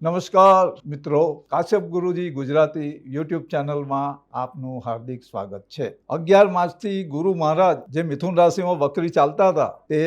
નમસ્કાર મિત્રો, કાશ્યપ ગુરુજી ગુજરાતી યુટ્યુબ ચેનલમાં આપનું હાર્દિક સ્વાગત છે। 11 માર્ચથી ગુરુ મહારાજ જે મિથુન રાશિમાં વક્રી ચાલતા હતા તે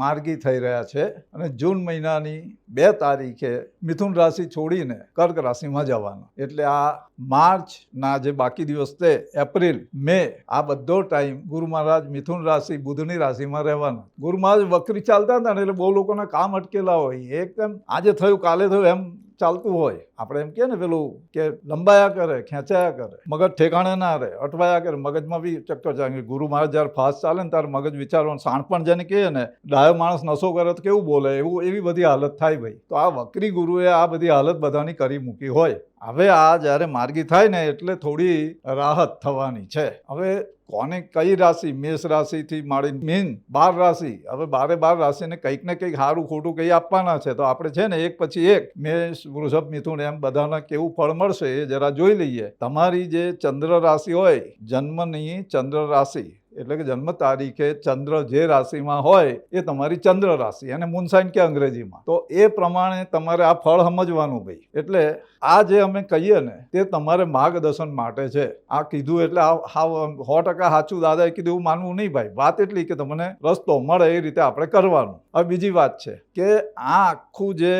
માર્ગી થઈ રહ્યા છે અને જૂન મહિનાની 2 તારીખે મિથુન રાશિ છોડીને કર્ક રાશિમાં જવાના। એટલે આ માર્ચના જે બાકી દિવસ છે, એપ્રિલ, મે, આ બધો ટાઈમ ગુરુ મહારાજ મિથુન રાશિ બુધની રાશિમાં રહેવાના। ગુરુ મહારાજ વક્રી ચાલતા હતા ને એટલે બહુ લોકોના કામ અટકેલા હોય, એકદમ આજે થયું કાલે થયું એમ ચાલતું હોય। આપણે એમ કહે ને પેલું કે લંબાયા કરે, ખેંચાયા કરે, મગજ ઠેકાણે ના રહે, અટવાયા કરે, મગજમાં બી ચક્કર ચાલે। ગુરુ મહારાજ જ્યારે ફાસ્ટ ચાલે ને ત્યારે મગજ વિચારવાનું, શાણપણ જેને કહે ને, ડાયો માણસ નશો કરે તો કેવું બોલે, એવી બધી હાલત થાય ભાઈ। તો આ વક્રી ગુરુએ આ બધી હાલત બધાની કરી મૂકી હોય। હવે આ જ્યારે માર્ગી થાય ને એટલે થોડી રાહત થવાની છે। હવે કોને કઈ રાશિ, મેષ રાશિથી માંડી મીન 12 રાશિ, હવે 12 રાશિને કંઈક ને કંઈક સારું ખોટું કંઈ આપવાના છે। તો આપણે છે ને એક પછી એક મેષ, વૃષભ, મિથુન એમ બધાના કેવું ફળ મળશે એ જરા જોઈ લઈએ। તમારી જે ચંદ્ર રાશિ હોય, જન્મની ચંદ્ર રાશિ એટલે કે જન્મ તારીખે ચંદ્ર જે રાશિમાં હોય એ તમારી ચંદ્ર રાશિ, અને મૂન સાઇન કે અંગ્રેજીમાં, તો એ પ્રમાણે તમારે આ ફળ સમજવાનું ભાઈ। એટલે આ જે અમે કહીએ ને તે તમારે માર્ગદર્શન માટે છે। આ કીધું એટલે 100% સાચું દાદાએ કીધું એવું માનવું નહીં ભાઈ। વાત એટલી કે તમને રસ્તો મળે એ રીતે આપણે કરવાનું। હવે બીજી વાત છે કે આ આખું જે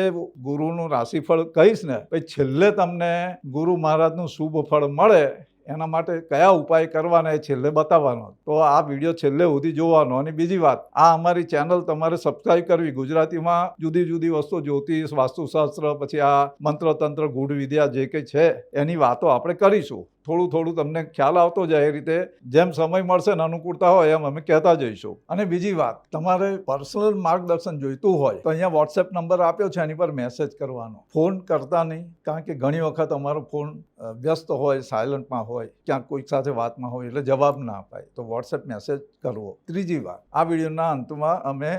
ગુરુનું રાશિફળ કહીશ ને, પછી છેલ્લે તમને ગુરુ મહારાજનું શુભ ફળ મળે એના માટે કયા ઉપાય કરવાના એ છેલ્લે બતાવવાનો। તો આ વિડીયો છેલ્લે સુધી જોવાનો। અને બીજી વાત, આ અમારી ચેનલ તમારે સબસ્ક્રાઈબ કરવી। ગુજરાતીમાં જુદી જુદી વસ્તુ, જ્યોતિષ, વાસ્તુશાસ્ત્ર, પછી આ મંત્ર તંત્ર, ગૂઢ વિદ્યા જે કંઈ છે એની વાતો આપણે કરીશું। થોડું તમને ખ્યાલ આવતો જાય એ રીતે જેમ સમય મળશે ને અનુકૂળતા હોય એમ અમે કહેતા જઈશું। અને બીજી વાત, તમારે પર્સનલ માર્ગદર્શન જોઈતું હોય તો અહીંયા વોટ્સએપ નંબર આપ્યો છે, એની પર મેસેજ કરવાનો, ફોન કરતા નહીં। કારણ કે ઘણી વખત અમારો ફોન વ્યસ્ત હોય, સાયલન્ટમાં હોય, ક્યાંક કોઈક સાથે વાતમાં હોય એટલે જવાબ ના અપાય, તો વોટ્સએપ મેસેજ કરવો। ત્રીજી વાત, આ વિડીયોના અંતમાં અમે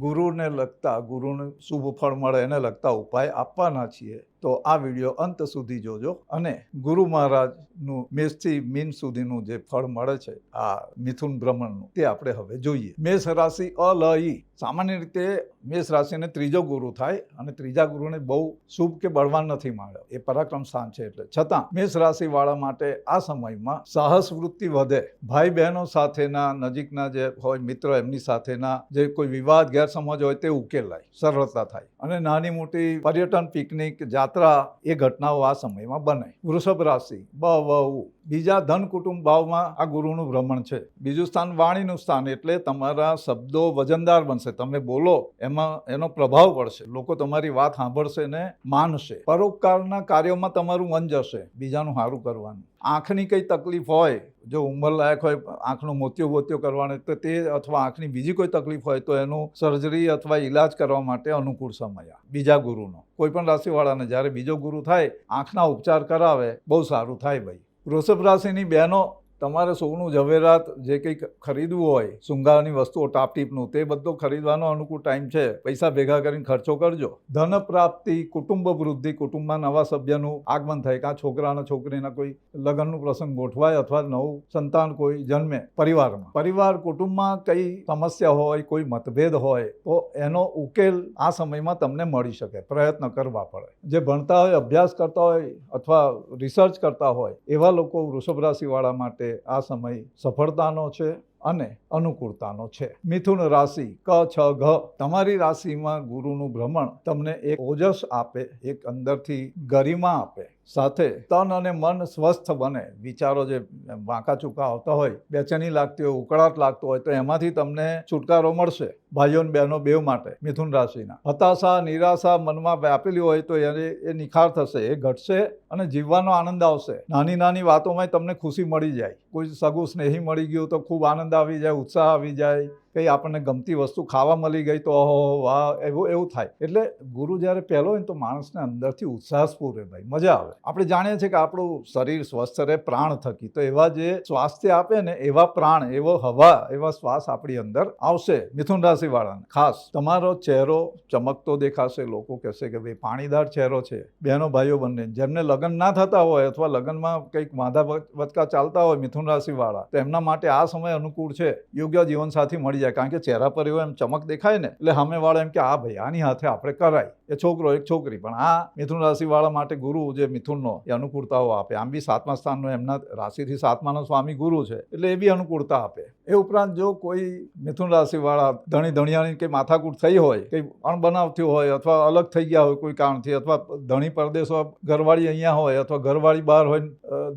ગુરુને લગતા, ગુરુને શુભ ફળ મળે એને લગતા ઉપાય આપવાના છીએ। તો આ વિડીયો અંત સુધી જોજો અને ગુરુ મહારાજનું મેષથી મીન સુધીનું જે ફળ મળે છે આ મિથુન ભ્રમણનું, તે આપણે હવે જોઈએ। મેષ રાશિ અલઈ, સામાન્ય રીતે મેષ રાશિને ત્રીજો ગુરુ થાય અને ત્રીજા ગુરુને બહુ શુભ કે બળવાન નથી મળ્યો, એ પરાક્રમ સ્થાન છે। એટલે છતાં મેષ રાશિવાળા માટે આ સમયમાં સાહસ વૃત્તિ વધે। ભાઈ બહેનો સાથેના, નજીકના જે હોય મિત્ર, એમની સાથેના જે કોઈ વિવાદ, ગેરસમજ હોય તે ઉકેલાય, સરળતા થાય, અને નાની મોટી પર્યટન, પિકનિક, યાત્રા એ ઘટનાઓ આ સમયમાં બને। વૃષભ રાશિ બહુ બીજા ધન કુટુંબ ભાવમાં આ ગુરુનું ભ્રમણ છે। બીજું સ્થાન વાણીનું સ્થાન, એટલે તમારા શબ્દો વજનદાર બનશે, તમે બોલો એમાં એનો પ્રભાવ પડશે, લોકો તમારી વાત સાંભળશે ને માનશે। પરોપકારના કાર્યોમાં તમારું મન જશે, બીજાનું સારું કરવાનું। આંખની કઈ તકલીફ હોય, જો ઉંમર લાયક હોય, આંખનો મોતિયો કરવાનો તો તે, અથવા આંખની બીજી કોઈ તકલીફ હોય તો એનું સર્જરી અથવા ઈલાજ કરવા માટે અનુકૂળ સમય બીજા ગુરુનો। કોઈ પણ રાશિવાળાને જ્યારે બીજો ગુરુ થાય, આંખના ઉપચાર કરાવે, બહુ સારું થાય ભાઈ। વૃષભ રાશિની બહેનો, તમારે સોનું ઝવેરાત જે કંઈક ખરીદવું હોય, શૃંગારની વસ્તુઓ, ટાપટીપનું, તે બધું ખરીદવાનો અનુકૂળ ટાઈમ છે। પૈસા ભેગા કરીને ખર્ચો કરજો। ધન પ્રાપ્તિ, કુટુંબ વૃદ્ધિ, કુટુંબમાં નવા સભ્યનું આગમન થાય, કાં છોકરાના છોકરીના કોઈ લગ્નનું પ્રસંગ ગોઠવાય અથવા નવું સંતાન કોઈ જન્મે પરિવારમાં। પરિવાર, કુટુંબમાં કઈ સમસ્યા હોય, કોઈ મતભેદ હોય તો એનો ઉકેલ આ સમયમાં તમને મળી શકે, પ્રયત્ન કરવા પડે। જે ભણતા હોય, અભ્યાસ કરતા હોય અથવા રિસર્ચ કરતા હોય એવા લોકો, વૃષભ રાશિવાળા માટે આ સમય સફળતાનો છે અને અનુકૂળતાનો છે। મિથુન રાશિ ક છ ઘ, તમારી રાશિમાં ગુરુનું ભ્રમણ તમને એક ઓજસ આપે, એક અંદરથી ગરિમા આપે, સાથે તન અને મન સ્વસ્થ બને। વિચારો જે વાંકા ચૂકા આવતા હોય, બેચેની લાગતી હોય, ઉકળાટ લાગતો હોય તો એમાંથી તમને છુટકારો મળશે। ભાઈઓ અને બહેનો બેવ માટે મિથુન રાશિના હતાશા, નિરાશા મનમાં વ્યાપેલી હોય તો એ નિખાર થશે, એ ઘટશે અને જીવવાનો આનંદ આવશે। નાની નાની વાતોમાં તમને ખુશી મળી જાય, કોઈ સગું સ્નેહી મળી ગયું તો ખૂબ આનંદ આવી જાય, ઉત્સાહ આવી જાય, કંઈ આપણને ગમતી વસ્તુ ખાવા મળી ગઈ તો ઓહો વાહ, એવું થાય। એટલે ગુરુ જ્યારે પહેલો હોય તો માણસને અંદરથી ઉત્સાહ સ્ફૂરે ભાઈ, મજા આવે। આપણે જાણીએ છીએ કે આપણું શરીર સ્વસ્થ રહે પ્રાણ થકી, તો એવા જે સ્વાસ્થ્ય આપે ને એવા પ્રાણ, એવો હવા, એવા શ્વાસ આપણી અંદર આવશે। મિથુન રાશિવાળાને ખાસ તમારો ચહેરો ચમકતો દેખાશે, લોકો કહેશે કે ભાઈ પાણીદાર ચહેરો છે। બહેનો ભાઈઓ બંને જેમને લગ્ન ના થતા હોય અથવા લગ્નમાં કંઈક વાંધા વચકા ચાલતા હોય મિથુન રાશિવાળા, તો એમના માટે આ સમય અનુકૂળ છે, યોગ્ય જીવનસાથી મળી મળી જાય, કારણ કે ચહેરા પર એવો એમ ચમક દેખાય ને એટલે સામેવાળો એમ કે આ ભાઈ આની હાથે આપણે કરાય, એ છોકરો એક છોકરી. પણ આ મિથુન રાશિવાળા માટે ગુરુ જે મિથુનનો એ અનુકૂળતાઓ આપે. આમ બી 7મા સ્થાનનો એમના રાશિથી 7માનો સ્વામી ગુરુ છે એટલે એ બી અનુકૂળતા આપે. એ ઉપરાંત જો કોઈ મિથુન રાશિવાળા ધણિયાની કે માથાકૂટ થઈ હોય, કંઈ અણબનાવ થયો હોય અથવા અલગ થઈ ગયા હોય કોઈ કારણથી, અથવા ધણી પરદેશો ઘરવાળી અહીંયા હોય અથવા ઘરવાળી બહાર હોય,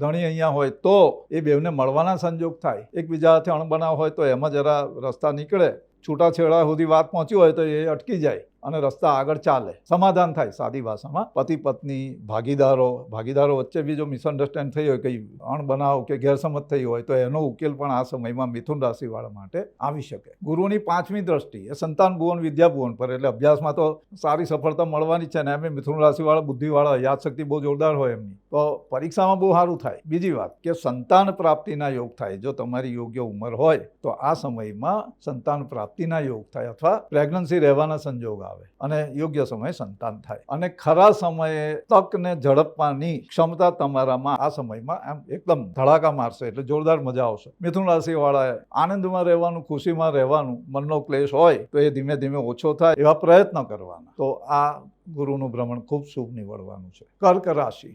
ધણી અહીંયા હોય, તો એ બેવને મળવાના સંજોગ થાય. એકબીજા સાથે અણબનાવ હોય તો એમાં જરા રસ્તા નીકળે, છૂટાછેડા સુધી વાત પહોંચી હોય તો એ અટકી જાય અને રસ્તા આગળ ચાલે, સમાધાન થાય. સાદી ભાષામાં પતિ પત્ની ભાગીદારો વચ્ચે બી જો મિસઅન્ડરસ્ટેન્ડ થઈ હોય, કંઈ અણબનાવ કે ગેરસમજ થઈ હોય, તો એનો ઉકેલ પણ આ સમયમાં મિથુન રાશિવાળા માટે આવી શકે. ગુરુની 5મી દ્રષ્ટિ એ સંતાન ભુવન વિદ્યા ભુવન પર, એટલે અભ્યાસમાં તો સારી સફળતા મળવાની છે ને. એમ મિથુન રાશિવાળા બુદ્ધિવાળા, યાદશક્તિ બહુ જોરદાર હોય એમની, તો પરીક્ષામાં બહુ સારું થાય. બીજી વાત કે સંતાન પ્રાપ્તિના યોગ થાય. જો તમારી યોગ્ય ઉંમર હોય તો આ સમયમાં સંતાન પ્રાપ્તિના યોગ થાય અથવા પ્રેગ્નન્સી રહેવાના સંજોગ આવે અને યોગ્ય સમયે સંતાન થાય. અને ખરા સમયે તકને ઝડપવાની ક્ષમતા તમારામાં આ સમયમાં એમ એકદમ ધડાકા મારશે, એટલે જોરદાર મજા આવશે. મિથુન રાશિવાળાએ આનંદમાં રહેવાનું, ખુશીમાં રહેવાનું. મનનો ક્લેશ હોય તો એ ધીમે ધીમે ઓછો થાય એવા પ્રયત્ન કરવાના. તો આ ગુરુનું ભ્રમણ ખૂબ શુભ નીવડવાનું છે. કર્ક રાશિ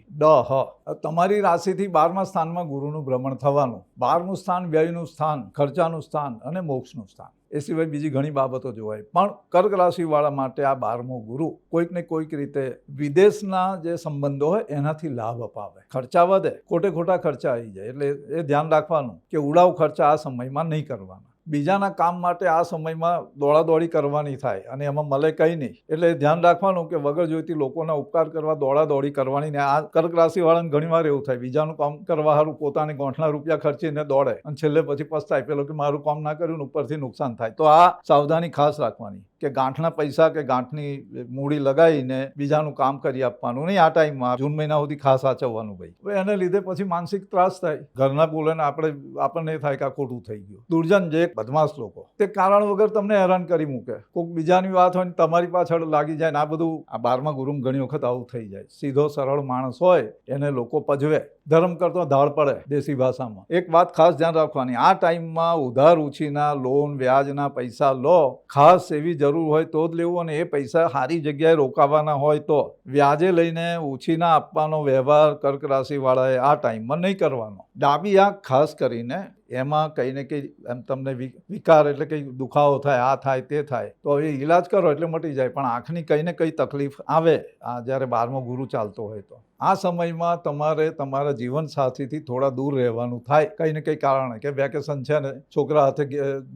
તમારી રાશિથી 12મા સ્થાનમાં ગુરુનું ભ્રમણ થવાનું. 12મું સ્થાન વ્યયનું સ્થાન, ખર્ચાનું સ્થાન અને મોક્ષનું સ્થાન. એ સિવાય બીજી ઘણી બાબતો જોવાય, પણ કર્ક રાશિવાળા માટે આ 12મો ગુરુ કોઈક ને કોઈક રીતે વિદેશના જે સંબંધો હોય એનાથી લાભ અપાવે. ખર્ચા વધે, ખોટા ખર્ચા આવી જાય, એટલે એ ધ્યાન રાખવાનું કે ઉડાવ ખર્ચા આ સમયમાં નહીં કરવાના. બીજાના કામ માટે આ સમયમાં દોડાદોડી કરવાની થાય અને એમાં મળે કંઈ નહીં, એટલે ધ્યાન રાખવાનું કે વગર જોઈતી લોકોના ઉપકાર કરવા દોડાદોડી કરવાની. ને આ કર્ક રાશિવાળાને ઘણીવાર એવું થાય, બીજાનું કામ કરવા સારું પોતાને ગોઠના રૂપિયા ખર્ચીને દોડે અને છેલ્લે પછી પસ્તાય, પેલો કે મારું કામ ના કર્યું ને ઉપરથી નુકસાન થાય. તો આ સાવધાની ખાસ રાખવાની કે ગાંઠના પૈસા કે ગાંઠની મૂડી લગાવીને બીજાનું કામ કરી આપવાનું નહીં. આ ટાઈમમાં જૂન મહિના સુધી ખાસ સાચવવાનું ભાઈ. હવે એને લીધે પછી માનસિક ત્રાસ થાય, ઘરના બોલે ને આપણને એ થાય કે આ ખોટું થઈ ગયું. દુર્જન જે બદમાશ લોકો તે કારણ વગર તમને હેરાન કરી મૂકે. કોઈક બીજાની વાત હોય ને તમારી પાછળ લાગી જાય ને આ બધું. આ 12મા ગુરુમાં ઘણી વખત આવું થઈ જાય. સીધો સરળ માણસ હોય એને લોકો પજવે, ધર્મ કરતો ધાડ પડે દેશી ભાષામાં. એક વાત ખાસ ધ્યાન રાખવાની, આ ટાઈમમાં ઉધાર ઉછીના લોન વ્યાજના પૈસા લો, ખાસ એવી જરૂર હોય તો જ લેવું. અને એ પૈસા સારી જગ્યાએ રોકાવાના હોય તો. વ્યાજે લઈને ઉછીના આપવાનો વ્યવહાર કર્ક રાશિવાળાએ આ ટાઈમમાં નહીં કરવાનો. ડાબી આંખ ખાસ કરીને એમાં કંઈ ને કંઈ એમ તમને વિકાર એટલે કંઈ દુખાવો થાય, આ થાય તે થાય, તો એ ઈલાજ કરો એટલે મટી જાય. પણ આંખની કંઈ ને કંઈ તકલીફ આવે આ જ્યારે 12મો ગુરુ ચાલતો હોય તો. આ સમયમાં તમારે તમારા જીવનસાથીથી થોડા દૂર રહેવાનું થાય, કંઈ ને કંઈ કારણે. કે વેકેશન છે ને છોકરા હાથે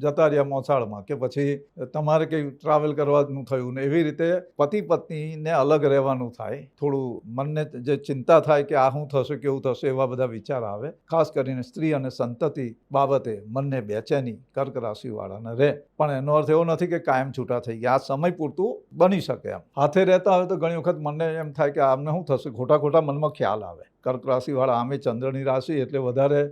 જતા રહ્યા મોસાળમાં, કે પછી તમારે કંઈ ટ્રાવેલ કરવાનું થયું ને, એવી રીતે પતિ પત્નીને અલગ રહેવાનું થાય. થોડું મનને જે ચિંતા થાય કે આ શું થશે, કેવું થશે, એવા બધા વિચાર આવે. ખાસ કરીને સ્ત્રી અને સંતતિ બાબતે મનને બેચેની કર્ક રાશિવાળાને રહે. પણ એનો અર્થ એવો નથી કે કાયમ છૂટા થઈ ગયા. આ સમય પૂરતું બની શકે એમ. હાથે રહેતા હોય તો ઘણી વખત મને એમ થાય કે આમને શું થશે, ખોટા મનમાં ખ્યાલ આવે. કર્ક રાશિવાળા આમે ચંદ્રની રાશિ એટલે વધારે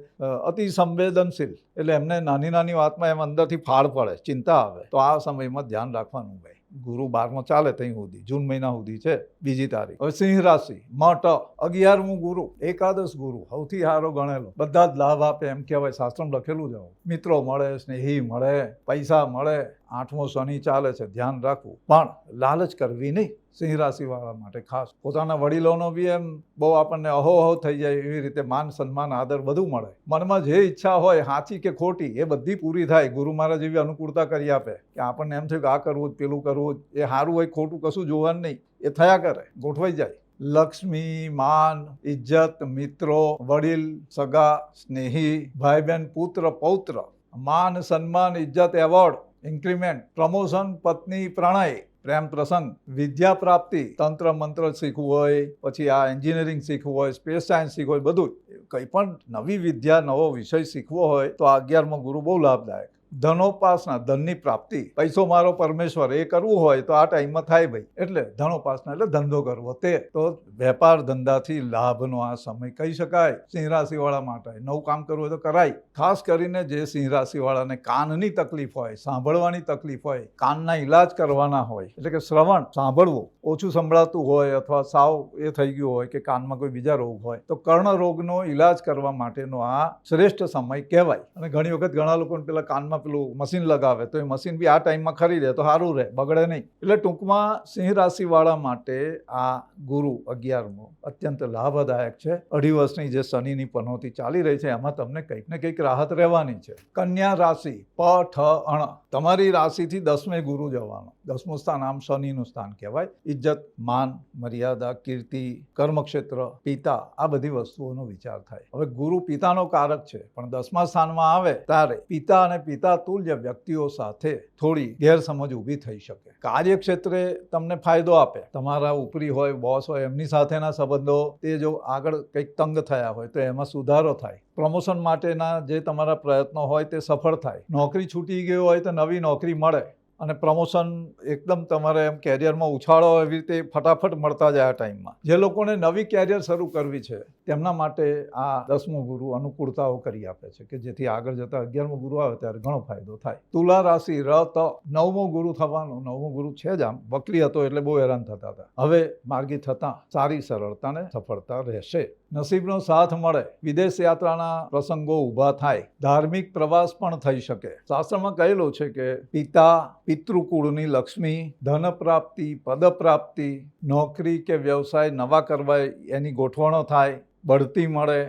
અતિ સંવેદનશીલ, એટલે એમને નાની નાની વાતમાં એમ અંદરથી ફાળ પડે, ચિંતા આવે. તો આ સમયમાં ધ્યાન રાખવાનું ભાઈ. ગુરુ 12મો ચાલે ત્યાં સુધી, જૂન મહિના સુધી છે, 2જી તારીખ. હવે સિંહ રાશિ 11મું ગુરુ, એકાદશ ગુરુ, સૌથી સારો ગણેલો. બધા જ લાભ આપે એમ કહેવાય, શાસ્ત્રમાં લખેલું જ. મિત્રો મળે, સ્નેહી મળે, પૈસા મળે. 8મો શનિ ચાલે છે, ધ્યાન રાખવું. પણ લાલચ કરવી નહીં સિંહ રાશિવાળા માટે ખાસ. પોતાના વડીલોનો બી એમ બહુ આપણને અહો થઈ જાય એવી રીતે માન સન્માન આદર બધું મળે. મનમાં જે ઈચ્છા હોય સાચી કે ખોટી એ બધી પૂરી થાય. ગુરુ મહારાજ એવી અનુકૂળતા કરી આપે કે આપણને એમ થયું કે આ કરવું પેલું કરવું, એ સારું હોય ખોટું કશું જોવાનું નહીં, એ થયા કરે, ગોઠવાઈ જાય. લક્ષ્મી, માન, ઇજ્જત, મિત્રો, વડીલ, સગા, સ્નેહી, ભાઈ બહેન, પુત્ર પૌત્ર, માન સન્માન, ઇજ્જત, એવોર્ડ, ઇન્ક્રીમેન્ટ, પ્રમોશન, પત્ની, પ્રણય, પ્રેમ પ્રસંગ, વિદ્યા પ્રાપ્તિ, તંત્ર મંત્ર શીખવું હોય, પછી આ એન્જિનિયરિંગ શીખવું હોય, સ્પેસ સાયન્સ શીખવું હોય, બધું કંઈ પણ નવી વિદ્યા, નવો વિષય શીખવો હોય તો આ 11મો ગુરુ બહુ લાભદાયક. ધનોપાસના, ધનની પ્રાપ્તિ, પૈસો મારો પરમેશ્વર, એ કરવું હોય તો આ ટાઈમમાં થાય ભાઈ. એટલે ધનોપાસના એટલે ધંધો કરવો. તે તો વેપાર ધંધાથી લાભનો આ સમય કહી શકાય સિંહ રાશિવાળા માટે. નવું કામ કરવું હોય તો કરાય. ખાસ કરીને જે સિંહ રાશિવાળાને કાનની તકલીફ હોય, સાંભળવાની તકલીફ હોય, કાનના ઈલાજ કરવાના હોય, એટલે કે શ્રવણ, સાંભળવું ઓછું સંભળાતું હોય અથવા સાવ એ થઈ ગયું હોય કે કાનમાં કોઈ બીજા રોગ હોય, તો કર્ણ રોગનો ઈલાજ કરવા માટેનો આ શ્રેષ્ઠ સમય કહેવાય. અને ઘણી વખત ઘણા લોકોને પેલા કાનમાં ટાઈમમાં પેલું મશીન લગાવે તો એ મશીન બી આ ટાઈમમાં ખરીદે તો સારું રહે, બગડે નહીં. એટલે ટૂંકમાં સિંહ રાશિવાળા માટે આ ગુરુ 11મો અત્યંત લાભદાયક છે. 2.5 વર્ષની જે શનિની પનોતી ચાલી રહી છે એમાં તમને કંઈક ને કંઈક રાહત રહેવાની છે. કન્યા રાશિ પ-ઠ-અણ, તમારી રાશિથી 10મે ગુરુ જવાનો. 10મું સ્થાન આમ શનિનું સ્થાન કહેવાય. ઇજ્જત, માન, મર્યાદા, કીર્તિ, કર્મક્ષેત્ર, પિતા, આ બધી વસ્તુઓનો વિચાર થાય. હવે ગુરુ પિતાનો કારક છે, પણ 10મા સ્થાનમાં આવે ત્યારે પિતા અને પિતા તુલ્ય વ્યક્તિઓ સાથે થોડી ગેરસમજ ઊભી થઈ શકે. કાર્યક્ષેત્રે તમને ફાયદો આપે. તમારા ઉપરી હોય, બોસ હોય, એમની સાથેના સંબંધો તે જો આગળ કંઈક તંગ થયા હોય તો એમાં સુધારો થાય. પ્રમોશન માટેના જે તમારા પ્રયત્નો હોય તે સફળ થાય. નોકરી છૂટી ગઈ હોય તો નવી નોકરી મળે અને પ્રમોશન એકદમ તમારે એમ કેરિયરમાં ઉછાળો એવી રીતે ફટાફટ મળતા જાય આ ટાઈમમાં. જે લોકોને નવી કેરિયર શરૂ કરવી છે તેમના માટે આ 10મો ગુરુ અનુકૂળતાઓ કરી આપે છે કે જેથી આગળ જતા 11મો ગુરુ આવે ત્યારે ઘણો ફાયદો થાય. તુલા રાશિ ર-ત, 9મો ગુરુ થવાનું. 9મો ગુરુ છે જ, આમ વક્રી હતો એટલે બહુ હેરાન થતા હતા. હવે માર્ગી થતા સારી સરળતા ને સફળતા રહેશે. નસીબનો સાથ મળે. વિદેશ યાત્રાના પ્રસંગો ઊભા થાય. ધાર્મિક પ્રવાસ પણ થઈ શકે. શાસ્ત્રમાં કહેલું છે કે પિતા, પિતૃકુળની લક્ષ્મી, ધન પ્રાપ્તિ, પદ પ્રાપ્તિ, નોકરી કે વ્યવસાય નવા કરવા એની ગોઠવણો થાય, બઢતી મળે,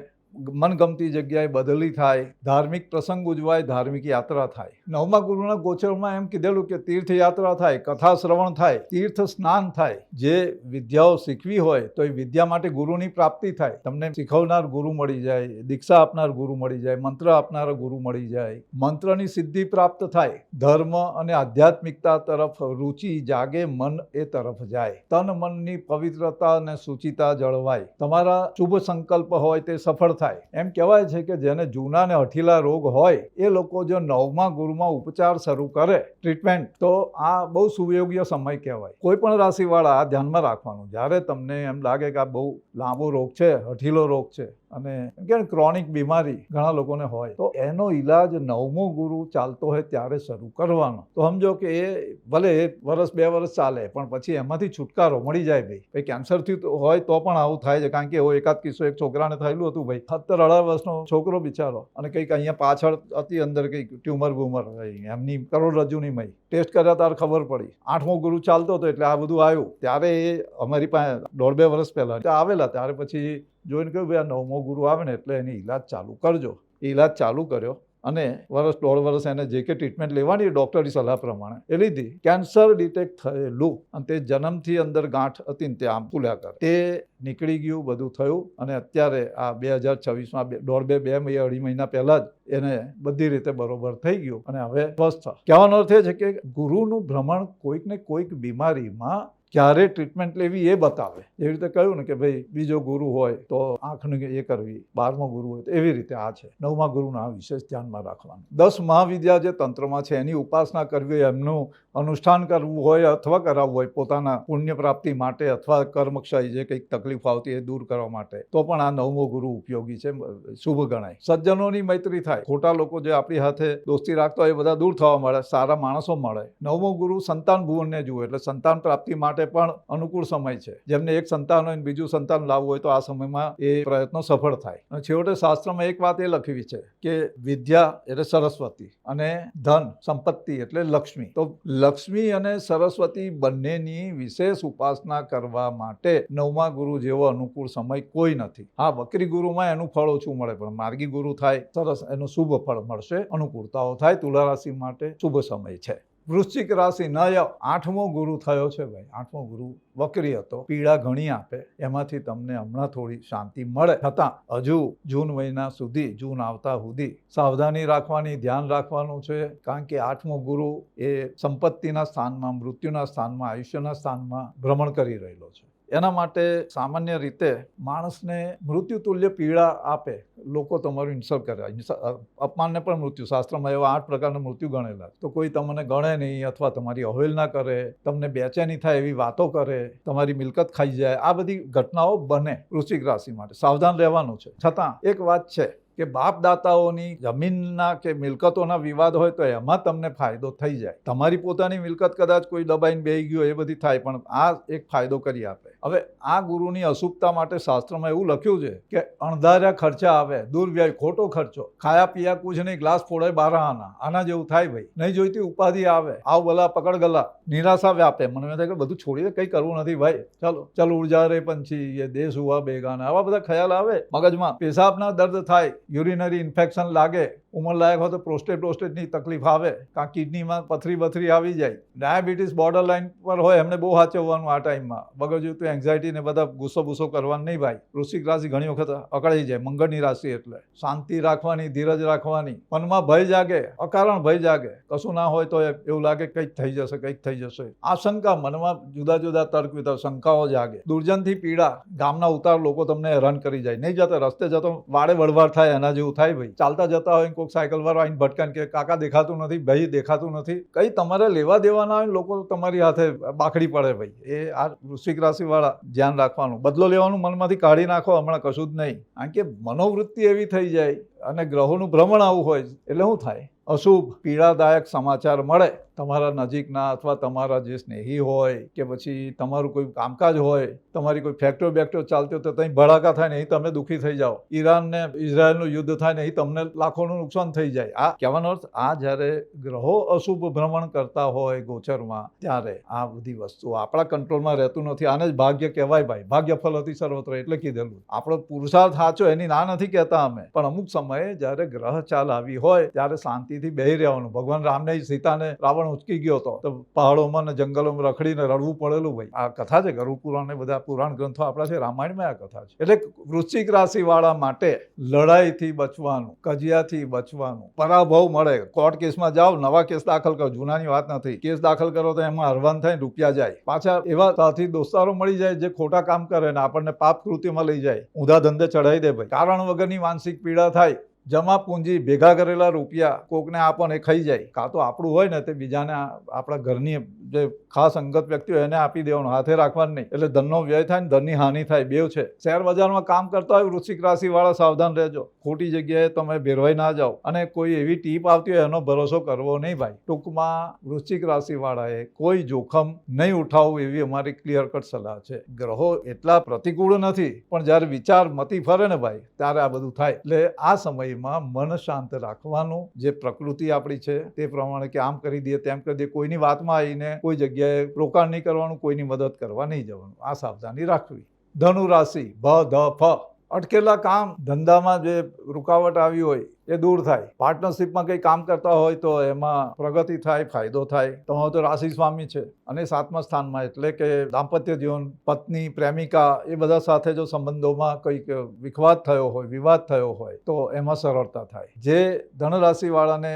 મનગમતી જગ્યાએ બદલી થાય, ધાર્મિક પ્રસંગ ઉજવાય, ધાર્મિક યાત્રા થાય. 9મા ગુરુના ગોચરમાં એમ કીધેલું કે તીર્થયાત્રા થાય, કથા શ્રવણ થાય, તીર્થ સ્નાન થાય. જે વિદ્યાઓ શીખવી હોય તો એ વિદ્યા માટે ગુરુની પ્રાપ્તિ થાય. તમને શીખવનાર ગુરુ મળી જાય, દીક્ષા આપનાર ગુરુ મળી જાય, મંત્ર આપનાર ગુરુ મળી જાય, મંત્રની સિદ્ધિ પ્રાપ્ત થાય. ધર્મ અને આધ્યાત્મિકતા તરફ રુચિ જાગે, મન એ તરફ જાય. તન મનની પવિત્રતા અને શુચિતા જળવાય. તમારા શુભ સંકલ્પ હોય તે સફળ થાય. એમ કહેવાય છે કે જેને જૂના ને હઠીલા રોગ હોય એ લોકો જો 9મા ગુરુમાં ઉપચાર શરૂ કરે, ટ્રીટમેન્ટ, તો આ બહુ સુયોગ્ય સમય કહેવાય. કોઈ પણ રાશિવાળા આ ધ્યાનમાં રાખવાનું. જ્યારે તમને એમ લાગે કે આ બહુ લાંબો રોગ છે, હઠીલો રોગ છે અને કે ક્રોનિક બીમારી ઘણા લોકોને હોય તો એનો ઈલાજ 9મો ગુરુ ચાલતો હોય ત્યારે શરૂ કરવાનો. તો સમજો કે એ ભલે 1 વર્ષ 2 વર્ષ ચાલે પણ પછી એમાંથી છુટકારો મળી જાય. ભાઈ કેન્સરથી હોય તો પણ આવું થાય છે, કારણ કે એવો એકાદ કિસ્સો એક છોકરાને થયેલું હતું. ભાઈ 17-18 વર્ષનો છોકરો બિચારો, અને કંઈક અહીંયા પાછળ અતિ અંદર કંઈક ટ્યુમર બુમર એમની કરોડરજ્જુની મય ટેસ્ટ કર્યા ત્યારે ખબર પડી. 8મો ગુરુ ચાલતો હતો એટલે આ બધું આવ્યું. ત્યારે એ અમારી પાસે 1.5-2 વર્ષ પહેલા આવેલા. ત્યારે પછી જોઈને કહ્યું ભાઈ આ 9મો ગુરુ આવે ને એટલે એની ઈલાજ ચાલુ કરજો. એ ઈલાજ ચાલુ કર્યો અને 1-1.5 વર્ષ એને જે કે ટ્રીટમેન્ટ લેવાની ડૉક્ટરની સલાહ પ્રમાણે એ લીધી. કેન્સર ડિટેક્ટ થયેલું અને તે જન્મથી અંદર ગાંઠ હતી ને તે આમ ફૂલ્યા કરે, તે નીકળી ગયું, બધું થયું. અને અત્યારે આ 2026માં 2.5 મહિના પહેલાં જ એને બધી રીતે બરોબર થઈ ગયું અને હવે સ્વસ્થ. કહેવાનો અર્થ એ છે કે ગુરુનું ભ્રમણ કોઈક ને કોઈક બીમારીમાં ક્યારે ટ્રીટમેન્ટ લેવી એ બતાવે. એવી રીતે કહ્યું ને કે ભાઈ બીજો ગુરુ હોય તો આંખની એ કરવી, 12મો ગુરુ હોય તો એવી રીતે આ છે. 9મા ગુરુના આ વિશેષ ધ્યાનમાં રાખવાનું. 10 મહાવિદ્યા જે તંત્રમાં છે એની ઉપાસના કરવી, એમનું અનુષ્ઠાન કરવું હોય અથવા કરાવવું હોય પોતાના પુણ્ય પ્રાપ્તિ માટે અથવા કર્મક્ષય જે કંઈક તકલીફ આવતી એ દૂર કરવા માટે, તો પણ આ 9મો ગુરુ ઉપયોગી છે, શુભ ગણાય. સજ્જનોની મૈત્રી થાય. ખોટા લોકો જે આપણી સાથે દોસ્તી રાખતા હોય એ બધા દૂર થવા મળે, સારા માણસો મળે. 9મો ગુરુ સંતાન ભુવનને જુએ એટલે સંતાન પ્રાપ્તિ માટે પણ અનુકૂળ સમય છે. જેમને એક સંતાન હોય બીજું સંતાન લાવવું હોય તો આ સમયમાં એ પ્રયત્નો સફળ થાય. અને છેવટે શાસ્ત્રમાં એક વાત એ લખી છે કે વિદ્યા એટલે સરસ્વતી અને ધન સંપત્તિ એટલે લક્ષ્મી. તો લક્ષ્મી અને સરસ્વતી બંનેની વિશેષ ઉપાસના કરવા માટે 9મા ગુરુ જેવો અનુકૂળ સમય કોઈ નથી. હા, વક્રી ગુરુમાં એનું ફળ ઓછું મળે, પણ માર્ગી ગુરુ થાય સરસ, એનું શુભ ફળ મળશે, અનુકૂળતાઓ થાય. તુલા રાશિ માટે શુભ સમય છે. વૃશ્ચિક રાશિ નય, 8મો ગુરુ થયો છે. ભાઈ 8મો ગુરુ વક્રી હતો, પીડા ઘણી આપે. એમાંથી તમને હમણાં થોડી શાંતિ મળે, છતાં હજુ જૂન મહિના સુધી, જૂન આવતા સુધી સાવધાની રાખવાની, ધ્યાન રાખવાનું છે. કારણ કે 8મો ગુરુ એ સંપત્તિના સ્થાનમાં, મૃત્યુના સ્થાનમાં, આયુષ્યના સ્થાનમાં ભ્રમણ કરી રહેલો છે. એના માટે સામાન્ય રીતે માણસને મૃત્યુ તુલ્ય પીડા આપે. લોકો તમારું ઇન્સલ્ટ કરે, અપમાનને પણ મૃત્યુ. શાસ્ત્રમાં એવા 8 પ્રકારના મૃત્યુ ગણેલા. તો કોઈ તમને ગણે નહીં અથવા તમારી અવહેલના કરે, તમને બેચેની થાય એવી વાતો કરે, તમારી મિલકત ખાઈ જાય, આ બધી ઘટનાઓ બને. વૃશ્ચિક રાશિ માટે સાવધાન રહેવાનું છે. છતાં એક વાત છે કે બાપ દાતાઓની જમીનના કે મિલકતોના વિવાદ હોય તો એમાં તમને ફાયદો થઈ જાય. તમારી પોતાની મિલકત કદાચ કોઈ દબાઈને બેસી ગયો એ બધી થાય, પણ આ એક ફાયદો કરી આપે. હવે આ ગુરુની અશુભતા માટે શાસ્ત્રમાં એવું લખ્યું છે કે અણધાર્યા ખર્ચા આવે, દુર્વ્યય, ખોટો ખર્ચો, ખાયા પીયા કુછ નહીં, ગ્લાસ ફોડે 12 આના, આના જેવું થાય ભાઈ. નહીં જોઈતી ઉપાધિ આવે, આવ ગલા પકડ ગલા, નિરાશા વ્યાપે. મને એમ થાય કે બધું છોડીને કંઈ કરવું નથી ભાઈ, ચાલો ઉર્જા રે પંછી, એ દેશ હુઆ બેગાના, આવા બધા ખ્યાલ આવે મગજમાં. પેશાબના દર્દ થાય, યુરિનરી ઇન્ફેક્શન લાગે, ઉંમર લાયક હોય તો પ્રોસ્ટેટની તકલીફ આવે, કાં કિડનીમાં પથરી આવી જાય, ડાયાબિટીસ બોર્ડર લાઇન પર હોય, એમને બહુ સાચવવાનું આ ટાઈમમાં. વગર જોઈતું એન્ઝાયટી ને બધા ગુસ્સો કરવાનું નહીં ભાઈ. વૃશ્ચિક રાશિ ઘણી વખત અકળાઈ જાય, મંગળની રાશિ એટલે શાંતિ રાખવાની, ધીરજ રાખવાની. મનમાં ભય જાગે, અકારણ ભય જાગે, કશું ના હોય તો એવું લાગે કંઈક થઈ જશે. આશંકા, મનમાં જુદા જુદા તર્ક વિતર્ક, શંકાઓ જાગે. દુર્જનથી પીડા, ગામના ઉતાર લોકો તમને હેરાન કરી જાય. નહીં જતા રસ્તે જતો વાડે વળવાર થાય, એના જેવું થાય ભાઈ. ચાલતા જતા હોય કોઈક સાયકલ વાળો આવીને ભટકાને કે કાકા દેખાતું નથી, ભાઈ દેખાતું નથી. કંઈ તમારે લેવા દેવાના હોય લોકો તમારી હાથે બાખડી પડે ભાઈ. એ આ વૃશ્ચિક રાશિ વાળા ધ્યાન રાખવાનું. બદલો લેવાનું મનમાંથી કાઢી નાખો, હમણાં કશું જ નહીં. કારણ કે મનોવૃત્તિ એવી થઈ જાય અને ગ્રહોનું ભ્રમણ આવું હોય એટલે શું થાય, અશુભ પીડાદાયક સમાચાર મળે તમારા નજીકના અથવા તમારા જે સ્નેહી હોય કે પછી તમારું કોઈ કામકાજ હોય, તમારી કોઈ ફેક્ટરી બેક્ટરી ચાલતી હોય તો ત્યાં ભડાકા થાય ને એ તમે દુઃખી થઈ જાઓ. ઈરાન ને ઇઝરાયલનું યુદ્ધ થાય ને એ તમને લાખોનું નુકસાન થઈ જાય. આ કહેવાનો અર્થ, આ જ્યારે ગ્રહો અશુભ ભ્રમણ કરતા હોય ગોચરમાં, ત્યારે આ બધી વસ્તુઓ આપણા કંટ્રોલમાં રહેતું નથી. આને જ ભાગ્ય કહેવાય ભાઈ. ભાગ્ય ફલ હતી સર્વત્ર એટલે કીધેલું. આપણો પુરુષાર્થ સાચો, એની ના નથી કહેતા અમે, પણ અમુક સમયે જ્યારે ગ્રહ ચાલ આવી હોય ત્યારે શાંતિથી બેહી રહેવાનું. ભગવાન રામને સીતાને રાવણ ઉચકી ગયો હતો તો પહાડોમાં ને જંગલોમાં રખડીને રડવું પડેલું ભાઈ. આ કથા છે, ગરુડ પુરાણ ને બધા પુરાણ ગ્રંથો આપણા છે, રામાયણમાં આ કથા છે. એટલે વૃશ્ચિક રાશિ વાળા માટે લડાઈથી બચવાનું, કજિયાથી બચવાનું. પરાભવ મળે, કોર્ટ કેસમાં જાઓ, નવા કેસ દાખલ કરો, જૂનાની વાત નથી. કેસ દાખલ કરો તો એમાં હરવાન થઈને રૂપિયા જાય. પાછા એવા સાથી દોસ્તારો મળી જાય જે ખોટા કામ કરે ને આપણને પાપ કૃત્યમાં લઈ જાય, ઊંધા ધંધે ચડાવી દે ભાઈ. કારણ વગરની માનસિક પીડા થાય. જમા પૂંજી, ભેગા કરેલા રૂપિયા કોકને આપો ને ખાઈ જાય. કાં તો આપણું હોય ને તે બીજાને, આપણા ઘરની જે ખાસ અંગત વ્યક્તિ હોય એને આપી દેવાનું, હાથે રાખવાનું નહીં. એટલે ધનનો વ્યય થાય ને ધનની હાનિ થાય, બેવ છે. શેર બજારમાં કામ કરતા હોય વૃશ્ચિક રાશિ વાળા સાવધાન રહેજો. ખોટી જગ્યાએ તમે ભેરવાઈ ના જાઓ અને કોઈ એવી ટીપ આવતી હોય એનો ભરોસો કરવો નહીં ભાઈ. ટૂંકમાં વૃશ્ચિક રાશિ વાળાએ કોઈ જોખમ નહીં ઉઠાવવું એવી અમારી ક્લિયર કટ સલાહ છે. ગ્રહો એટલા પ્રતિકૂળ નથી, પણ જ્યારે વિચાર મતી ફરે ને ભાઈ ત્યારે આ બધું થાય. એટલે આ સમય મન શાંત રાખવાનું. જે પ્રકૃતિ આપણી છે તે પ્રમાણે કે આમ કરી દઈએ તેમ કરી દઈએ, કોઈની વાતમાં આવીને કોઈ જગ્યાએ રોકાણ નહીં કરવાનું, કોઈની મદદ કરવા નહીં જવાનું. આ સાવધાની રાખવી. ધનુ રાશિ, ભ ધ ફ, અટકેલા કામ ધંધામાં જે રૂકાવટ આવી હોય એ દૂર થાય. પાર્ટનરશિપમાં કંઈ કામ કરતા હોય તો એમાં પ્રગતિ થાય, ફાયદો થાય. તમારો તો રાશિ સ્વામી છે અને 7મા સ્થાનમાં, એટલે કે દાંપત્ય જીવન, પત્ની, પ્રેમિકા એ બધા સાથે જો સંબંધોમાં કંઈક વિખવાદ થયો હોય, વિવાદ થયો હોય તો એમાં સરળતા થાય. જે ધનરાશિ વાળાને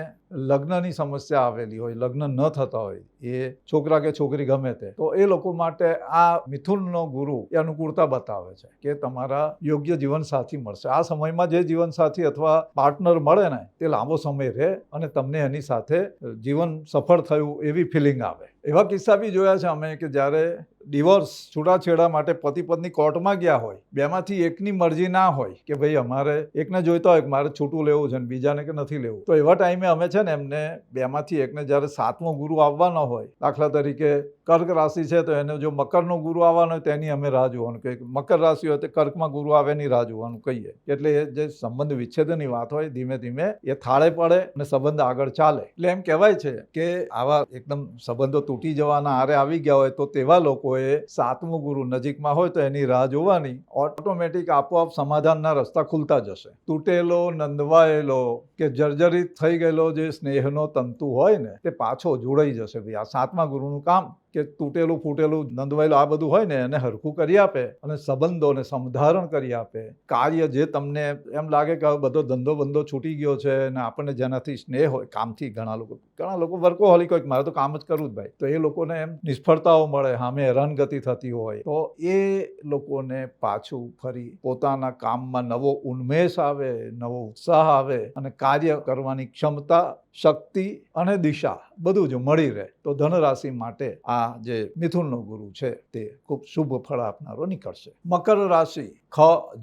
લગ્નની સમસ્યા આવેલી હોય, લગ્ન ન થતા હોય, એ છોકરા કે છોકરી ગમે તે, તો એ લોકો માટે આ મિથુનનો ગુરુ એ અનુકૂળતા બતાવે છે કે તમારા યોગ્ય જીવનસાથી મળશે. આ સમયમાં જે જીવનસાથી અથવા પાર્ટનર મળે ને તે લાંબો સમય રહે અને તમને એની સાથે જીવન સફળ થયું એવી ફિલિંગ આવે. એવા કિસ્સા બી જોયા છે અમે કે જ્યારે ડિવોર્સ, છૂટાછેડા માટે પતિ પત્ની કોર્ટમાં ગયા હોય, બેમાંથી એકની મરજી ના હોય કે ભાઈ અમારે એકને જોઈતા હોય કે મારે છૂટું લેવું છે ને બીજાને કે નથી લેવું, તો એવા ટાઈમે અમે છે ને એમને બેમાંથી એકને જ્યારે 7મો ગુરુ આવવાનો હોય, દાખલા તરીકે કર્ક રાશિ છે તો એને જો મકરનો ગુરુ આવવાનો હોય તેની અમે રાહ જોવાનું, કે મકર રાશિ હોય તો કર્કમાં ગુરુ આવે એની રાહ જોવાનું કહીએ. એટલે એ જે સંબંધ વિચ્છેદની વાત હોય ધીમે ધીમે એ થાળે પડે અને સંબંધ આગળ ચાલે. એટલે એમ કહેવાય છે કે આવા એકદમ સંબંધો તૂટી જવાના આરે આવી ગયા હોય તો તેવા લોકોએ 7મો ગુરુ નજીકમાં હોય તો એની રાહ જોવાની. ઓટોમેટિક આપોઆપ સમાધાનના રસ્તા ખુલતા જશે. તૂટેલો, નંદવાયેલો કે જર્જરિત થઈ ગયેલો જે સ્નેહનો તંતુ હોય ને તે પાછો જોડાઈ જશે. ભાઈ આ 7મા ગુરુનું કામ કે તૂટેલું, ફૂટેલું, નંદવાયેલું આ બધું હોય ને એને હરખું કરી આપે અને સંબંધોને સમધારણ કરી આપે. કાર્ય જે તમને એમ લાગે કે બધો ધંધો બંધો છૂટી ગયો છે અને આપણને જેનાથી સ્નેહ હોય કામથી, ઘણા લોકો વર્કોહોલિક હોય, મારે તો કામ જ કરવું જ ભાઈ, તો એ લોકોને એમ નિષ્ફળતાઓ મળે, સામે હેરાનગતિ થતી હોય તો એ લોકોને પાછું ફરી પોતાના કામમાં નવો ઉન્મેષ આવે, નવો ઉત્સાહ આવે અને કાર્ય કરવાની ક્ષમતા, શક્તિ અને દિશા બધું જ મળી રહે. તો ધનરાશિ માટે આ જે મિથુનનો ગુરુ છે તે ખૂબ શુભ ફળ આપનારો નીકળશે. મકર રાશિ,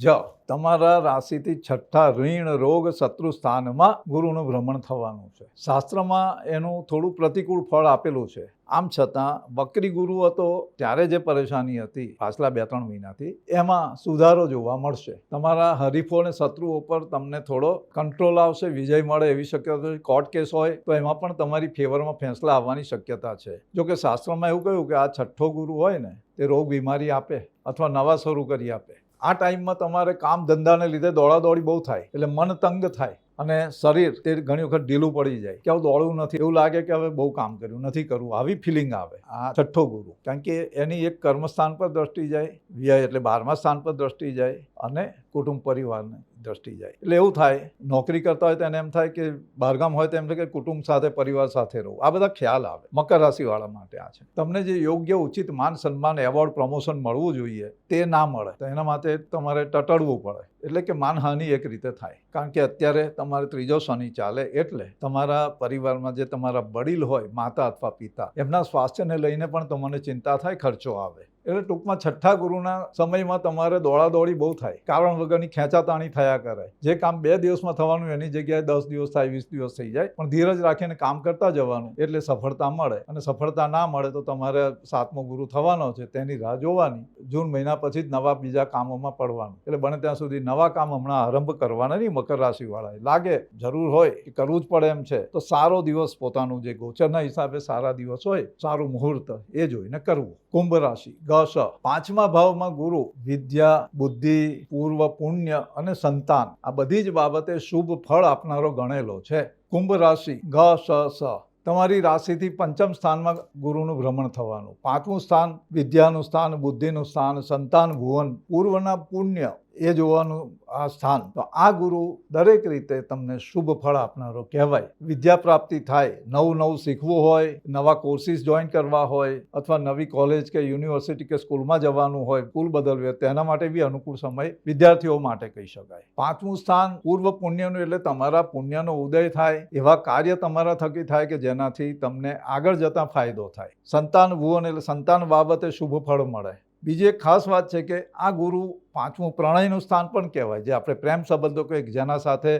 જ તમારા રાશિથી છઠ્ઠા ઋણ રોગ શત્રુ સ્થાનમાં ગુરુનું ભ્રમણ થવાનું છે. શાસ્ત્રમાં એનું થોડું પ્રતિકૂળ ફળ આપેલું છે. આમ છતાં વક્રી ગુરુ હતો ત્યારે જે પરેશાની હતી પાછલા 2-3 મહિનાથી, એમાં સુધારો જોવા મળશે. તમારા હરીફો અને શત્રુઓ પર તમને થોડો કંટ્રોલ આવશે, વિજય મળે એવી શક્યતા છે. કોર્ટ કેસ હોય તો એમાં પણ તમારી ફેવરમાં ફેંસલા આવવાની શક્યતા છે. જો કે શાસ્ત્રમાં એવું કહ્યું કે આ છઠ્ઠો ગુરુ હોય ને તે રોગ બીમારી આપે અથવા નવા શરૂ કરી આપે. આ ટાઈમમાં તમારે કામ ધંધાને લીધે દોડાદોડી બહુ થાય, એટલે મન તંગ થાય અને શરીર તે ઘણી વખત ઢીલું પડી જાય કે આવું દોડવું નથી, એવું લાગે કે હવે બહુ કામ કર્યું નથી કરવું, આવી ફિલિંગ આવે. આ છઠ્ઠો ગુરુ, કારણ કે એની એક કર્મસ્થાન પર દ્રષ્ટિ જાય, વ્યય એટલે 12મા સ્થાન પર દ્રષ્ટિ જાય અને કુટુંબ પરિવારને દ્રષ્ટિ જાય. એટલે એવું થાય, નોકરી કરતા હોય તો એને એમ થાય કે બહારગામ હોય તો એમ થાય કે કુટુંબ સાથે પરિવાર સાથે રહું. આ બધા ખ્યાલ આવે. મકર રાશિવાળા માટે આ છે. તમને જે યોગ્ય ઉચિત માન સન્માન એવોર્ડ પ્રમોશન મળવું જોઈએ તે ના મળે તો એના માટે તમારે ટટડવું પડે, એટલે કે માનહાનિ એક રીતે થાય. કારણ કે અત્યારે તમારે ત્રીજો શનિ ચાલે, એટલે તમારા પરિવારમાં જે તમારા વડીલ હોય, માતા અથવા પિતા, એમના સ્વાસ્થ્યને લઈને પણ તમને ચિંતા થાય, ખર્ચો આવે. એટલે ટૂંકમાં છઠ્ઠા ગુરુના સમયમાં તમારે દોડાદોડી બહુ થાય, કારણ વગરની ખેંચાતાણી થયા કરે. જે કામ 2 દિવસમાં થવાનું એની જગ્યાએ 10 દિવસ થાય, 20 દિવસ થઈ જાય. પણ ધીરજ રાખીને કામ કરતા જવાનું, એટલે સફળતા મળે. અને સફળતા ના મળે તો તમારે 7મો ગુરુ થવાનો છે તેની રાહ જોવાની. જૂન મહિના પછી જ નવા બીજા કામોમાં પડવાનું. એટલે બને ત્યાં સુધી નવા કામ હમણાં આરંભ કરવાના નહીં. મકર રાશિવાળાએ લાગે જરૂર હોય કે કરવું જ પડે એમ છે તો સારો દિવસ, પોતાનું જે ગોચરના હિસાબે સારા દિવસ હોય, સારું મુહૂર્ત એ જોઈને કરવું. કુંભ રાશિ, ગ-સ, 5મા ભાવમાં ગુરુ વિદ્યા, બુદ્ધિ, પૂર્વ પુણ્ય અને સંતાન આ બધી જ બાબતે શુભ ફળ આપનારો ગણેલો છે. કુંભ રાશિ, ગ-સ-સ, તમારી રાશિથી 5મ સ્થાનમાં ગુરુનું ભ્રમણ થવાનું. 5મું સ્થાન વિદ્યાનું સ્થાન, બુદ્ધિનું સ્થાન, સંતાન ભુવન, પૂર્વના પુણ્ય એ જોવાનું આ સ્થાન. તો આ ગુરુ દરેક રીતે તમને શુભ ફળ આપનારો કહેવાય. વિદ્યા પ્રાપ્તિ થાય, નવું શીખવું હોય, નવા કોર્સિસ જોઈન કરવા હોય, અથવા નવી કોલેજ કે યુનિવર્સિટી કે સ્કૂલમાં જવાનું હોય, સ્કૂલ બદલવી હોય, તેના માટે બી અનુકૂળ સમય વિદ્યાર્થીઓ માટે કહી શકાય. 5મું સ્થાન પૂર્વ પુણ્યનું, એટલે તમારા પુણ્યનો ઉદય થાય, એવા કાર્ય તમારા થકી થાય કે જેનાથી તમને આગળ જતા ફાયદો થાય. સંતાન ભુવન, એટલે સંતાન બાબતે શુભ ફળ મળે. બીજી એક ખાસ વાત છે કે આ ગુરુ 5મું પ્રણયનું સ્થાન પણ કહેવાય, જે આપણે પ્રેમ સંબંધો કહીએ, જેના સાથે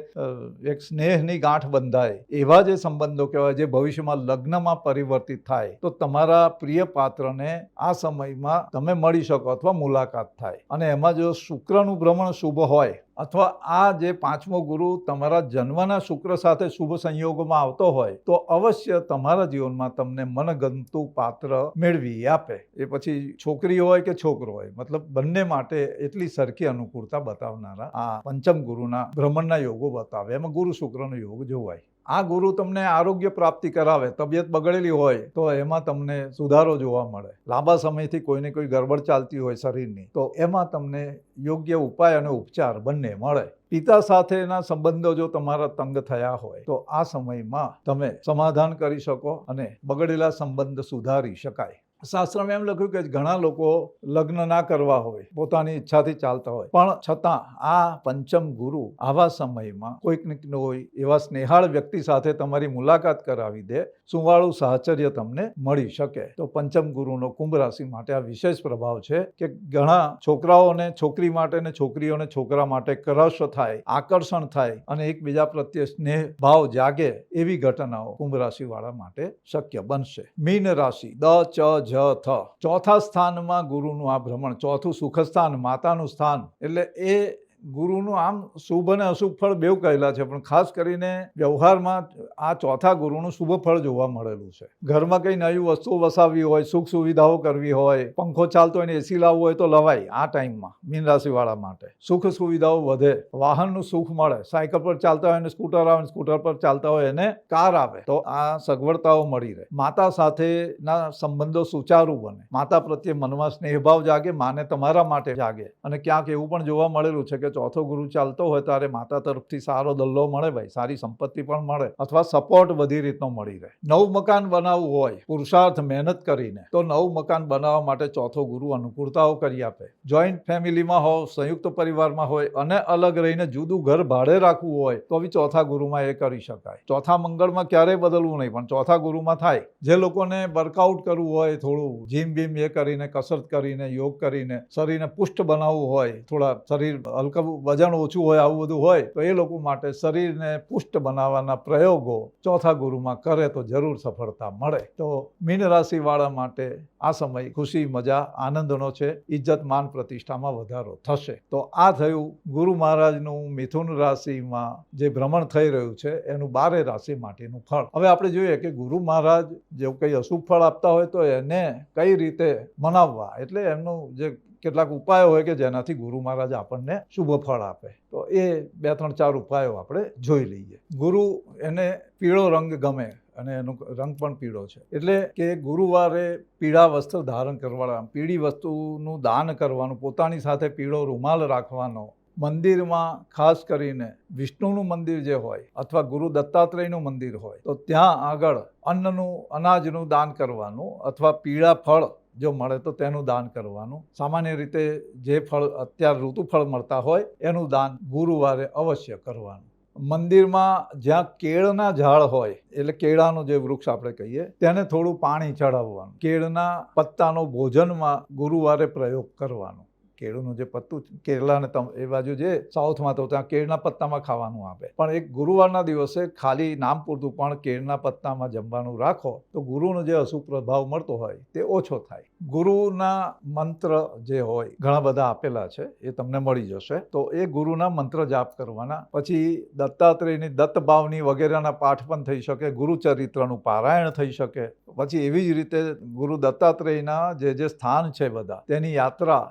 એક સ્નેહની ગાંઠ બંધાય, એવા જે સંબંધો કહેવાય, જે ભવિષ્યમાં લગ્નમાં પરિવર્તિત થાય. તો તમારા પ્રિય પાત્રને આ સમયમાં તમે મળી શકો અથવા મુલાકાત થાય. અને એમાં જો શુક્રનું ભ્રમણ શુભ હોય, અથવા આ જે 5મો ગુરુ તમારા જન્મના શુક્ર સાથે શુભ સંયોગોમાં આવતો હોય, તો અવશ્ય તમારા જીવનમાં તમને મનગમતું પાત્ર મેળવી આપે. એ પછી છોકરી હોય કે છોકરો હોય, મતલબ બંને માટે એટલી સરખી અનુકૂળતા બતાવનારા આ 5મ ગુરુના ભ્રમણના યોગો બતાવે. એમાં ગુરુ શુક્રનો યોગ જોવાય. આ ગુરુ તમને આરોગ્ય પ્રાપ્તિ કરાવે. તબિયત બગડેલી હોય તો એમાં તમને સુધારો જોવા મળે. લાંબા સમયથી કોઈને કોઈ ગરબડ ચાલતી હોય શરીરની, તો એમાં તમને યોગ્ય ઉપાય અને ઉપચાર બંને મળે. પિતા સાથેના સંબંધો જો તમારા તંગ થયા હોય તો આ સમયમાં તમે સમાધાન કરી શકો અને બગડેલા સંબંધ સુધારી શકાય. શાસ્ત્રમાં એમ લખ્યું કે ઘણા લોકો લગ્ન ના કરવા હોય, પોતાની ઈચ્છાથી ચાલતા હોય, પણ છતાં આ 5મ ગુરુ આવા સમયમાં કોઈક ને કોઈ એવા સ્નેહાળ વ્યક્તિ સાથે તમારી મુલાકાત કરાવી દે, સુવાળું સાહચર્ય તમને મળી શકે. તો 5મ ગુરુનો કુંભ રાશિ માટે આ વિશેષ પ્રભાવ છે કે ઘણા છોકરાઓને છોકરી માટે ને છોકરીઓને છોકરા માટે ક્રશ થાય, આકર્ષણ થાય અને એકબીજા પ્રત્યે સ્નેહ ભાવ જાગે, એવી ઘટનાઓ કુંભ રાશિવાળા માટે શક્ય બનશે. મીન રાશિ, દ-ચ-જ થ, 4થા સ્થાનમાં ગુરુનું આ ભ્રમણ. 4થું સુખ સ્થાન, માતાનું સ્થાન, એટલે એ ગુરુનું આમ શુભ અને અશુભ ફળ બેઉ કહેલા છે, પણ ખાસ કરીને વ્યવહારમાં આ 4થા ગુરુનું શુભ ફળ જોવા મળેલું છે. ઘરમાં કઈ નવી વસ્તુઓ વસાવવી હોય, સુખ સુવિધાઓ કરવી હોય, પંખો ચાલતો હોય ને એસી લાવવું હોય તો લવાય. આ ટાઈમમાં મીન રાશિવાળા માટે સુખ સુવિધાઓ વધે, વાહનનું સુખ મળે. સાયકલ પર ચાલતા હોય ને સ્કૂટર આવે, સ્કૂટર પર ચાલતા હોય એને કાર આવે, તો આ સગવડતાઓ મળી રહે. માતા સાથેના સંબંધો સુચારુ બને. માતા પ્રત્યે મનમાં સ્નેહભાવ જાગે, માને તમારા માટે જાગે. અને ક્યાંક એવું પણ જોવા મળેલું છે કે ચોથો ગુરુ ચાલતો હોય ત્યારે માતા તરફથી સારો દલ્લો મળે ભાઈ, સારી સંપત્તિ પણ મળે અથવા સપોર્ટ બધી રીતનો મળી રહે. નવું મકાન બનાવવું હોય પુરુષાર્થ મહેનત કરીને તો નવું મકાન બનાવવા માટે ચોથો ગુરુ અનુકૂળતાઓ કરી આપે. જોઈન્ટ ફેમિલીમાં હોય, સંયુક્ત પરિવારમાં હોય અને અલગ રહીને જુદું ઘર ભાડે રાખવું હોય તો બી ચોથા ગુરુમાં એ કરી શકાય. ચોથા મંગળમાં ક્યારેય બદલવું નહીં, પણ ચોથા ગુરુમાં થાય. જે લોકોને વર્કઆઉટ કરવું હોય, થોડું જીમ બીમ એ કરીને, કસરત કરીને, યોગ કરીને શરીરને પુષ્ટ બનાવવું હોય, થોડા શરીર હલકું વજન ઓછું હોય, આવું બધું હોય તો એ લોકો માટે શરીરને પુષ્ટ બનાવવાના પ્રયોગો ચોથા ગુરુમાં કરે તો જરૂર સફળતા મળે. તો મીન રાશિવાળા માટે આ સમય ખુશી, મજા, આનંદનો છે. ઇજ્જત, માન, પ્રતિષ્ઠામાં વધારો થશે. તો આ થયું ગુરુ મહારાજનું મિથુન રાશિમાં જે ભ્રમણ થઈ રહ્યું છે એનું 12 રાશિ માટેનું ફળ. હવે આપણે જોઈએ કે ગુરુ મહારાજ જેવું કંઈ અશુભ ફળ આપતા હોય તો એને કઈ રીતે મનાવવા, એટલે એમનું જે કેટલાક ઉપાયો હોય કે જેનાથી ગુરુ મહારાજ આપણને શુભ ફળ આપે. તો એ 2, 3, 4 ઉપાયો આપણે જોઈ લઈએ. ગુરુ એને પીળો રંગ ગમે અને એનો રંગ પણ પીળો છે, એટલે કે ગુરુવારે પીળા વસ્ત્ર ધારણ કરવાના, પીળી વસ્તુનું દાન કરવાનું, પોતાની સાથે પીળો રૂમાલ રાખવાનો. મંદિરમાં ખાસ કરીને વિષ્ણુનું મંદિર જે હોય અથવા ગુરુ દત્તાત્રેયનું મંદિર હોય તો ત્યાં આગળ અનાજનું દાન કરવાનું અથવા પીળા ફળ જો મળે તો તેનું દાન કરવાનું. સામાન્ય રીતે જે ફળ અત્યારે ઋતુ ફળ મળતા હોય એનું દાન ગુરુવારે અવશ્ય કરવાનું. મંદિરમાં જ્યાં કેળના ઝાડ હોય, એટલે કેળાનું જે વૃક્ષ આપણે કહીએ, તેને થોડું પાણી ચડાવવાનું. કેળના પત્તાનો ભોજનમાં ગુરુવારે પ્રયોગ કરવાનો. કેળુનું જે પત્તું, કેળાને એ બાજુ જે સાઉથમાં તો ત્યાં કેળના પત્તામાં ખાવાનું આપે, પણ એક ગુરુવારના દિવસે ખાલી નામ પૂરતું પણ કેળના પત્તામાં જમવાનું રાખો તો ગુરુનો જે અશુભ પ્રભાવ મળતો હોય તે ઓછો થાય. ગુરુના મંત્ર જે હોય ઘણા બધા આપેલા છે, એ તમને મળી જશે. તો એ ગુરુના મંત્ર જાપ કરવાના. પછી દત્તાત્રેયની દત્તભાવની વગેરેના પાઠ પણ થઈ શકે, ગુરુચરિત્રનું પારાયણ થઈ શકે. પછી એવી જ રીતે ગુરુ દત્તાત્રેયના જે સ્થાન છે બધા, તેની યાત્રા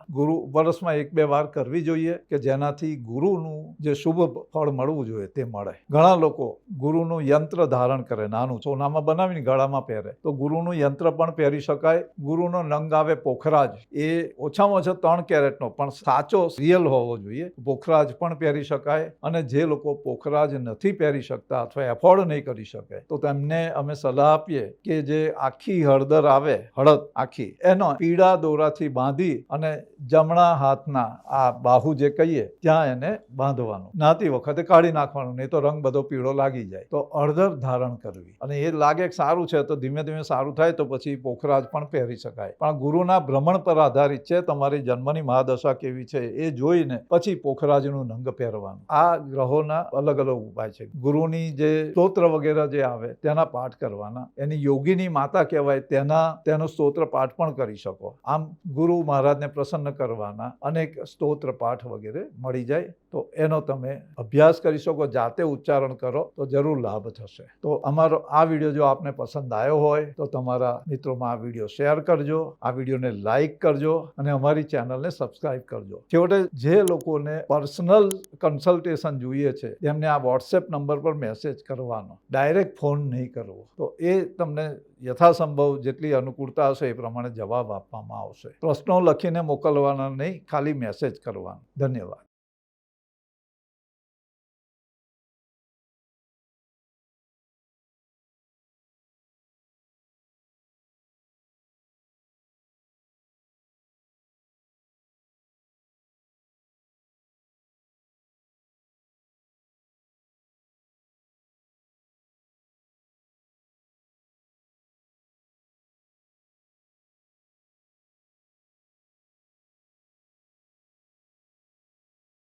વર્ષમાં 1-2 વાર કરવી જોઈએ કે જેનાથી ગુરુનું જે શુભ ફળ મળવું જોઈએ તે મળે. ઘણા લોકો ગુરુનું યંત્ર ધારણ કરે, નાનું સોનામાં બનાવીને ગળામાં પહેરે, તો ગુરુનું યંત્ર પણ પહેરી શકાય. ગુરુનો નંગ આવે પોખરાજ, એ ઓછામાં ઓછો 3 કેરેટનો પણ સાચો રિયલ હોવો જોઈએ. પોખરાજ પણ પહેરી શકાય. અને જે લોકો પોખરાજ નથી પહેરી શકતા અથવા એફોર્ડ નહીં કરી શકે તો તેમને અમે સલાહ આપીએ કે જે આખી હળદર આવે, હળદ આખી, એનો પીળા દોરાથી બાંધી અને જમણા હાથના આ બાહુ જે કહીએ ત્યાં એને બાંધવાનું. નાતી વખતે કાઢી નાખવાનું, નહીં તો રંગ બધો પીળો લાગી જાય. તો હળદર ધારણ કરવી, અને એ લાગે સારું છે તો ધીમે ધીમે સારું થાય તો પછી પોખરાજ પણ પહેરી શકાય. પણ ગુરુના ભ્રમણ પર આધારિત છે, તમારી જન્મની મહાદશા કેવી છે એ જોઈને પછી પોખરાજનું નંગ પહેરવાનું. આ ગ્રહોના અલગ અલગ ઉપાય છે. ગુરુની જે સ્તોત્ર વગેરે જે આવે તેના પાઠ કરવાના. એની યોગીની માતા કહેવાય તેનો સ્તોત્ર પાઠ પણ કરી શકો. આમ ગુરુ મહારાજને પ્રસન્ન કરવાના અનેક સ્તોત્ર પાઠ વગેરે મળી જાય તો એનો તમે અભ્યાસ કરી શકો. જાતે ઉચ્ચારણ કરો તો જરૂર લાભ થશે. તો અમારો આ વિડીયો જો આપને પસંદ આવ્યો હોય તો તમારા મિત્રોમાં આ વિડીયો શેર કરજો, આ વિડીયોને લાઈક કરજો અને અમારી ચેનલને સબસ્ક્રાઈબ કરજો. છેવટે જે લોકોને પર્સનલ કન્સલ્ટેશન જોઈએ છે તેમને આ વોટ્સએપ નંબર પર મેસેજ કરવાનો, ડાયરેક્ટ ફોન નહીં કરવો. તો એ તમને યથાસંભવ જેટલી અનુકૂળતા હશે એ પ્રમાણે જવાબ આપવામાં આવશે. પ્રશ્નો લખીને મોકલવાના નહીં, ખાલી મેસેજ કરવાનો. ધન્યવાદ.